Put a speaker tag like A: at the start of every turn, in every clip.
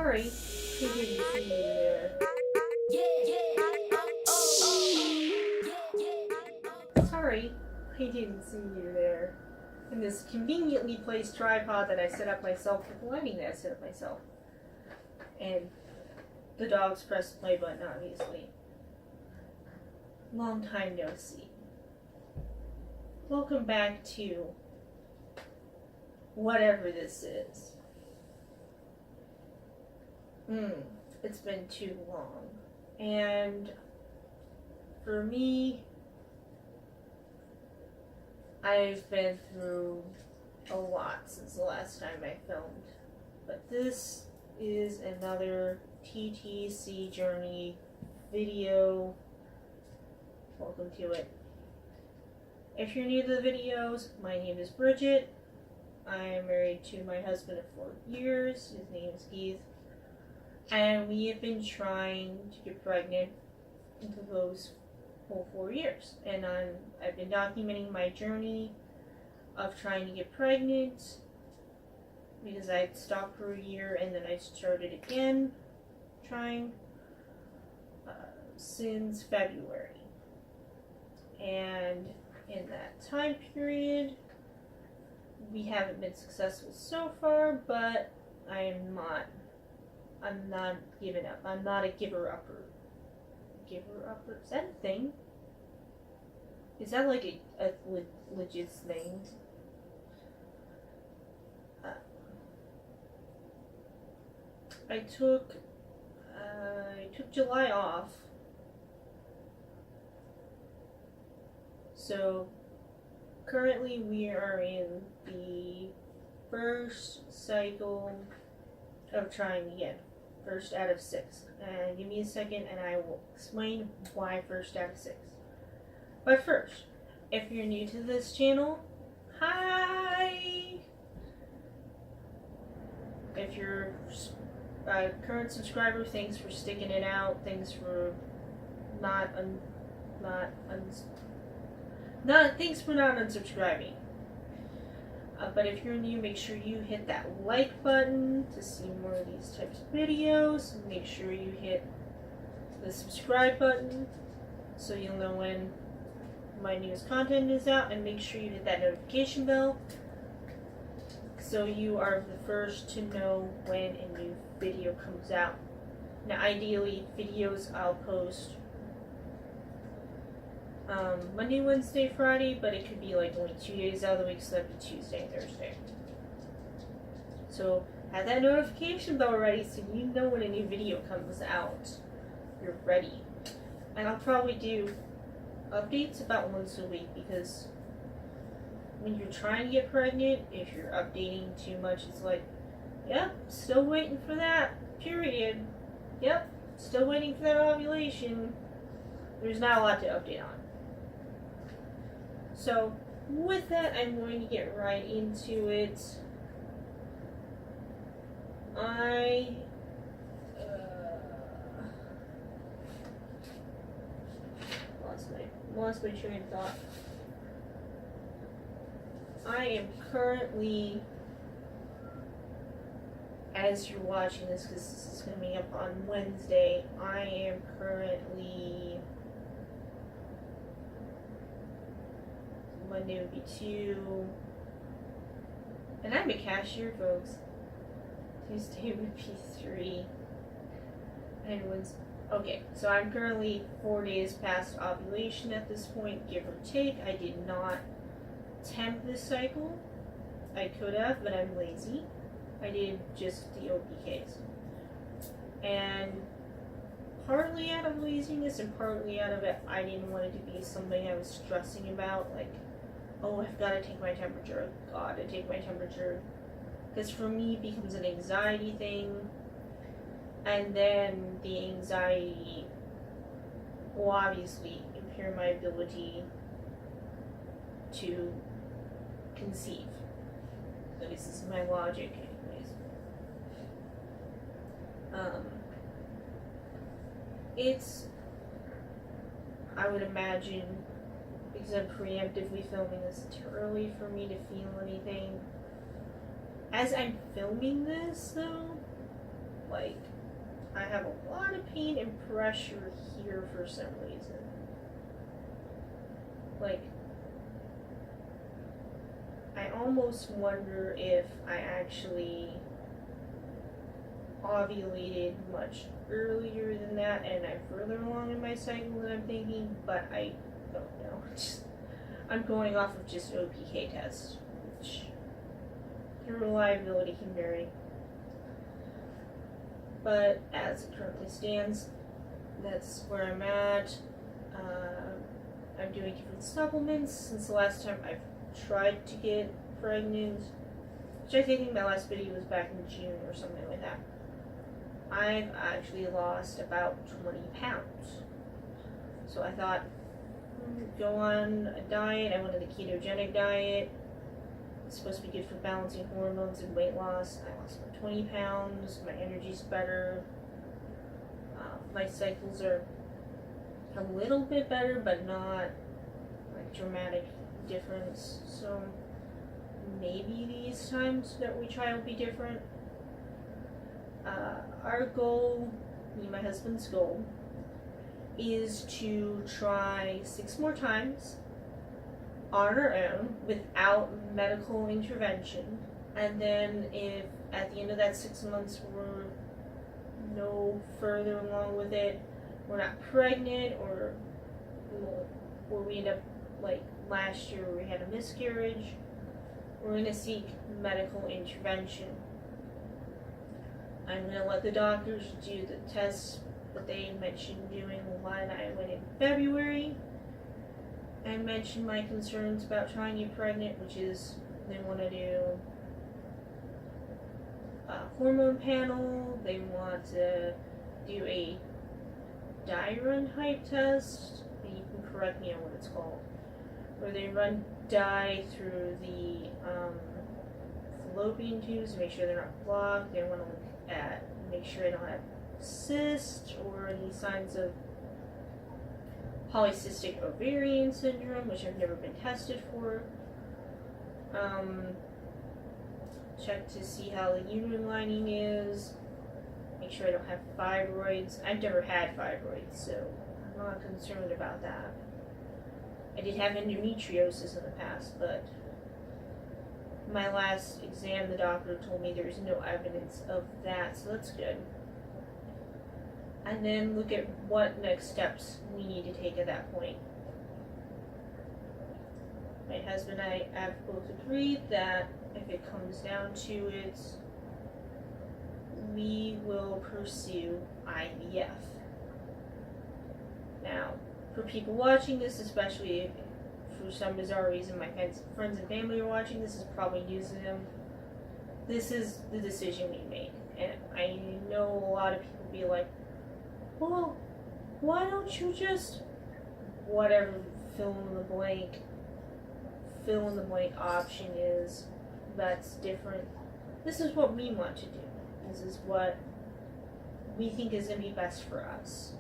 A: Sorry, I didn't see you there. Sorry, I didn't see you there. In this conveniently placed tripod that I set up myself with lighting that I set up myself. And the dogs pressed the play button, obviously. Long time no see. Welcome back to whatever this is. It's been too long. And for me, I've been through a lot since the last time I filmed. But this is another TTC journey video. Welcome to it. If you're new to the videos, my name is Bridget. I am married to my husband of 4 years. His name is Keith. And we have been trying to get pregnant into those whole 4 years. And I've been documenting my journey of trying to get pregnant because I had stopped for a year and then I started again trying since February. And in that time period, we haven't been successful so far, but I'm not giving up. I'm not a giver-upper. Giver-upper? Is that a thing? Is that like a legit thing? I took July off. So currently we are in the first cycle of trying again. First out of 6. And give me a second and I will explain why first out of 6. But first, if you're new to this channel, hi! If you're a current subscriber, thanks for sticking it out. Thanks for thanks for not unsubscribing. But if you're new, make sure you hit that like button to see more of these types of videos. Make sure you hit the subscribe button so you'll know when my newest content is out, and make sure you hit that notification bell so you are the first to know when a new video comes out. Now ideally, videos I'll post Monday, Wednesday, Friday, but it could be like only 2 days out of the week, so that'd be Tuesday and Thursday. So have that notification bell ready so you know when a new video comes out. You're ready. And I'll probably do updates about once a week, because when you're trying to get pregnant, if you're updating too much, it's like, yep, still waiting for that period. Yep, still waiting for that ovulation. There's not a lot to update on. So, with that, I'm going to get right into it. I lost my train of thought. I am currently, as you're watching this, because this is going to be up on Wednesday, I am currently, Monday would be 2, and I'm a cashier, folks. Tuesday would be 3, and Wednesday. Okay, so I'm currently 4 days past ovulation at this point, give or take. I did not temp this cycle. I could have, but I'm lazy. I did just the OPKs. And partly out of laziness and partly out of it, I didn't want it to be something I was stressing about, like, oh, I've got to take my temperature, I've got to take my temperature. Because for me, it becomes an anxiety thing. And then the anxiety will obviously impair my ability to conceive. At least this is my logic, anyways. It's, I would imagine, because I'm preemptively filming this, too early for me to feel anything. As I'm filming this, though, like, I have a lot of pain and pressure here for some reason. Like, I almost wonder if I actually ovulated much earlier than that and I'm further along in my cycle than I'm thinking, but I don't know. I'm going off of just OPK tests, which the reliability can vary. But as it currently stands, that's where I'm at. I'm doing different supplements since the last time I've tried to get pregnant, which I think my last video was back in June or something like that. I've actually lost about 20 pounds. So I thought, go on a diet. I wanted a ketogenic diet. It's supposed to be good for balancing hormones and weight loss. I lost about 20 pounds. My energy's better. My cycles are a little bit better, but not like dramatic difference. So maybe these times that we try will be different. Our goal, me and my husband's goal, is to try 6 more times on our own without medical intervention, and then if at the end of that 6 months we're no further along with it, we're not pregnant, or we end up like last year where we had a miscarriage, we're going to seek medical intervention. I'm going to let the doctors do the tests that they mentioned doing when I went in February. I mentioned my concerns about trying to get pregnant, which is they want to do a hormone panel, they want to do a dye run type test, and you can correct me on what it's called, where they run dye through the fallopian tubes to make sure they're not blocked. They want to look at, make sure I don't have cysts or any signs of polycystic ovarian syndrome, which I've never been tested for. Check to see how the uterine lining is. Make sure I don't have fibroids. I've never had fibroids, so I'm not concerned about that. I did have endometriosis in the past, but my last exam, the doctor told me there's no evidence of that, so that's good. And then look at what next steps we need to take at that point. My husband and I have both agreed that if it comes down to it, we will pursue IVF. Now, for people watching this, especially if for some bizarre reason my friends and family are watching this, is probably news to them. This is the decision we made. And I know a lot of people be like, well, why don't you just, whatever fill in the blank option is, that's different. This is what we want to do. This is what we think is going to be best for us.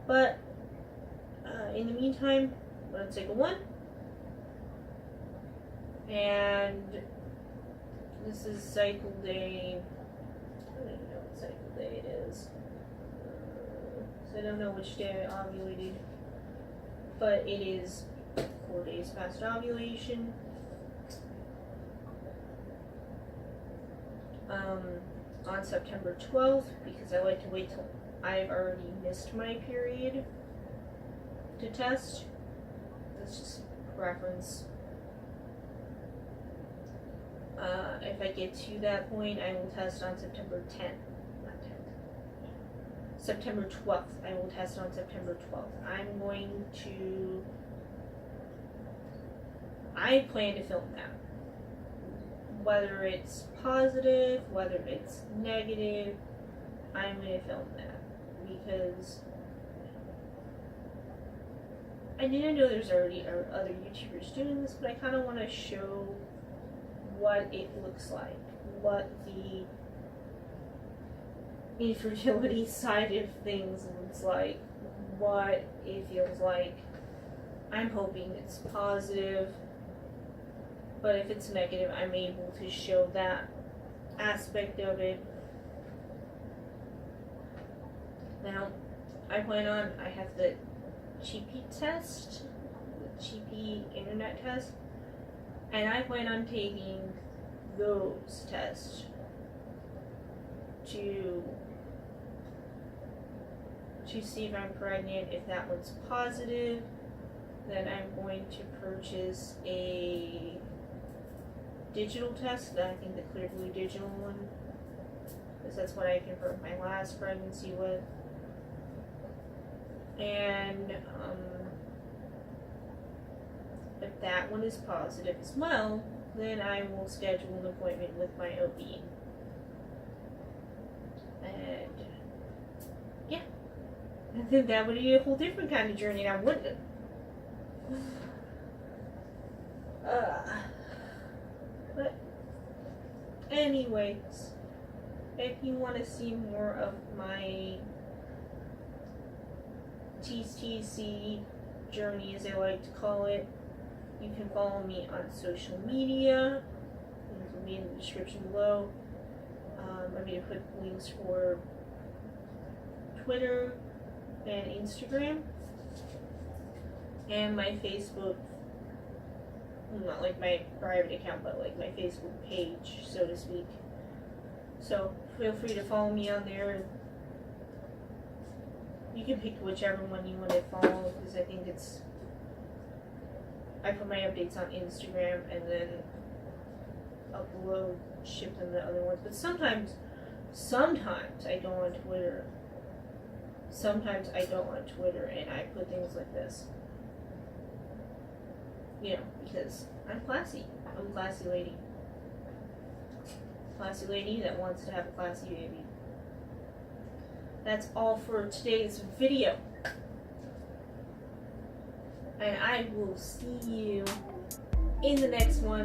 A: But in the meantime, I'm going to take a 1. And this is cycle day. I don't even know what cycle day it is. So I don't know which day I ovulated. But it is 4 days past ovulation. On September 12th, because I like to wait till I've already missed my period to test. That's just preference. If I get to that point, I will test on September 10th. Not 10th. September 12th. I will test on September 12th. I plan to film that. Whether it's positive, whether it's negative, I'm going to film that. Because I didn't know there's already other YouTubers doing this, but I kind of want to show what it looks like, what the infertility side of things looks like, what it feels like. I'm hoping it's positive, but if it's negative, I'm able to show that aspect of it. Now, I have the cheapy test, the cheapy internet test, and I plan on taking those tests to see if I'm pregnant. If that one's positive, then I'm going to purchase a digital test. I think the Clear Blue digital one, because that's what I confirmed my last pregnancy with. And if that one is positive as well, then I will schedule an appointment with my OB. And yeah, I think that would be a whole different kind of journey now, wouldn't it? But anyways, if you want to see more of my TTC journey, as I like to call it, you can follow me on social media. Links will be in the description below. I'm going to put links for Twitter and Instagram, and my Facebook, not like my private account, but like my Facebook page, so to speak. So feel free to follow me on there. You can pick whichever one you want to follow, because I think I put my updates on Instagram and then ship them to other ones. But sometimes I go on Twitter. Sometimes I go on Twitter and I put things like this. You know, because I'm classy. I'm a classy lady. Classy lady that wants to have a classy baby. That's all for today's video. And I will see you in the next one.